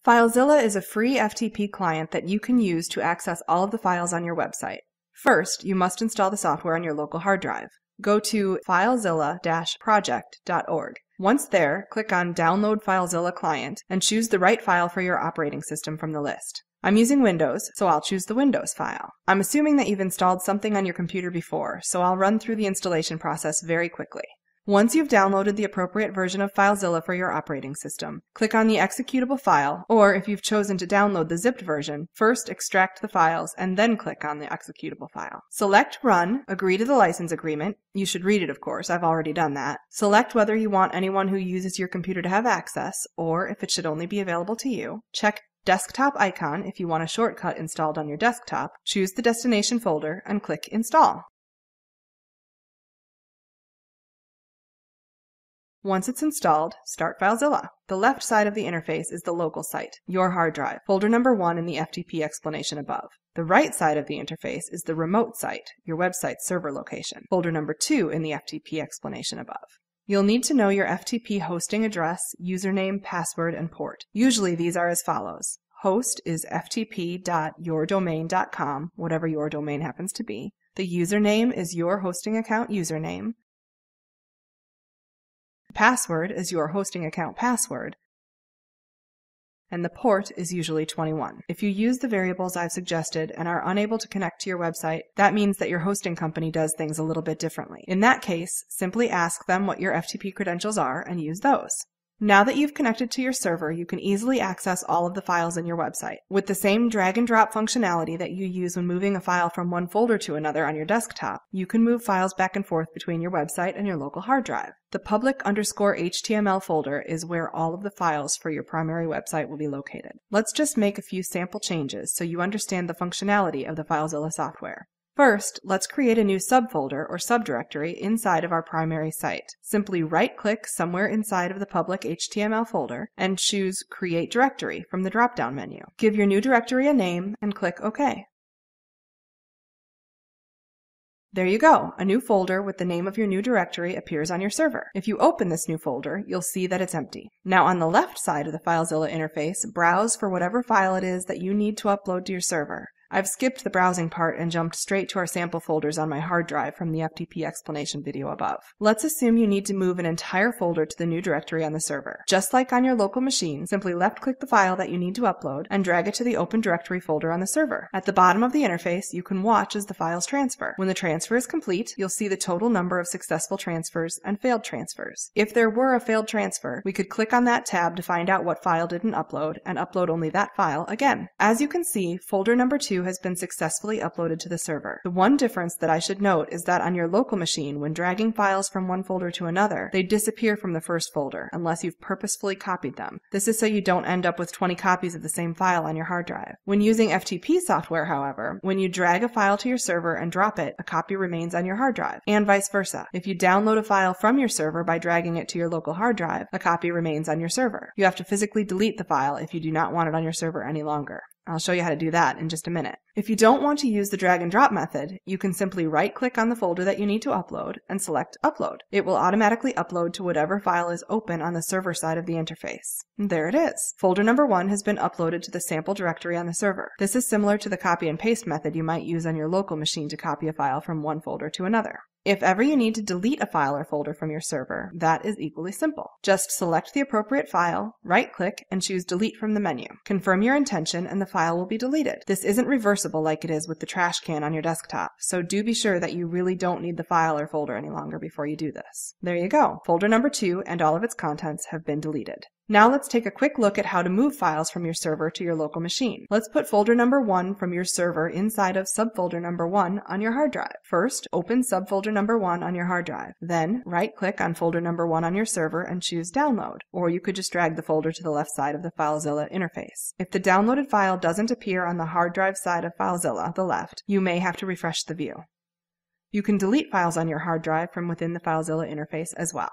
FileZilla is a free FTP client that you can use to access all of the files on your website. First, you must install the software on your local hard drive. Go to FileZilla-project.org. Once there, click on Download FileZilla Client and choose the right file for your operating system from the list. I'm using Windows, so I'll choose the Windows file. I'm assuming that you've installed something on your computer before, so I'll run through the installation process very quickly. Once you've downloaded the appropriate version of FileZilla for your operating system, click on the executable file, or if you've chosen to download the zipped version, first extract the files and then click on the executable file. Select Run, agree to the license agreement. You should read it, of course, I've already done that. Select whether you want anyone who uses your computer to have access, or if it should only be available to you. Check Desktop icon if you want a shortcut installed on your desktop. Choose the destination folder and click Install. Once it's installed, start FileZilla. The left side of the interface is the local site, your hard drive, folder number 1 in the FTP explanation above. The right side of the interface is the remote site, your website's server location, folder number 2 in the FTP explanation above. You'll need to know your FTP hosting address, username, password, and port. Usually these are as follows. Host is ftp.yourdomain.com, whatever your domain happens to be. The username is your hosting account username. Password is your hosting account password, and the port is usually 21. If you use the variables I've suggested and are unable to connect to your website, that means that your hosting company does things a little bit differently. In that case, simply ask them what your FTP credentials are and use those. Now that you've connected to your server, you can easily access all of the files in your website. With the same drag and drop functionality that you use when moving a file from one folder to another on your desktop, you can move files back and forth between your website and your local hard drive. The public_HTML folder is where all of the files for your primary website will be located. Let's just make a few sample changes so you understand the functionality of the FileZilla software. First, let's create a new subfolder or subdirectory inside of our primary site. Simply right-click somewhere inside of the public HTML folder and choose Create Directory from the drop-down menu. Give your new directory a name and click OK. There you go. A new folder with the name of your new directory appears on your server. If you open this new folder, you'll see that it's empty. Now on the left side of the FileZilla interface, browse for whatever file it is that you need to upload to your server. I've skipped the browsing part and jumped straight to our sample folders on my hard drive from the FTP explanation video above. Let's assume you need to move an entire folder to the new directory on the server. Just like on your local machine, simply left-click the file that you need to upload and drag it to the Open Directory folder on the server. At the bottom of the interface, you can watch as the files transfer. When the transfer is complete, you'll see the total number of successful transfers and failed transfers. If there were a failed transfer, we could click on that tab to find out what file didn't upload and upload only that file again. As you can see, folder number 2 has been successfully uploaded to the server. The one difference that I should note is that on your local machine, when dragging files from one folder to another, they disappear from the first folder unless you've purposefully copied them. This is so you don't end up with 20 copies of the same file on your hard drive. When using FTP software, however, when you drag a file to your server and drop it, a copy remains on your hard drive, and vice versa. If you download a file from your server by dragging it to your local hard drive, a copy remains on your server. You have to physically delete the file if you do not want it on your server any longer. I'll show you how to do that in just a minute. If you don't want to use the drag and drop method, you can simply right-click on the folder that you need to upload and select Upload. It will automatically upload to whatever file is open on the server side of the interface. And there it is. Folder number 1 has been uploaded to the sample directory on the server. This is similar to the copy and paste method you might use on your local machine to copy a file from one folder to another. If ever you need to delete a file or folder from your server, that is equally simple. Just select the appropriate file, right-click, and choose Delete from the menu. Confirm your intention and the file will be deleted. This isn't reversible like it is with the trash can on your desktop, so do be sure that you really don't need the file or folder any longer before you do this. There you go. Folder number 2 and all of its contents have been deleted. Now let's take a quick look at how to move files from your server to your local machine. Let's put folder number 1 from your server inside of subfolder number 1 on your hard drive. First, open subfolder number 1 on your hard drive. Then, right-click on folder number 1 on your server and choose Download, or you could just drag the folder to the left side of the FileZilla interface. If the downloaded file doesn't appear on the hard drive side of FileZilla, the left, you may have to refresh the view. You can delete files on your hard drive from within the FileZilla interface as well.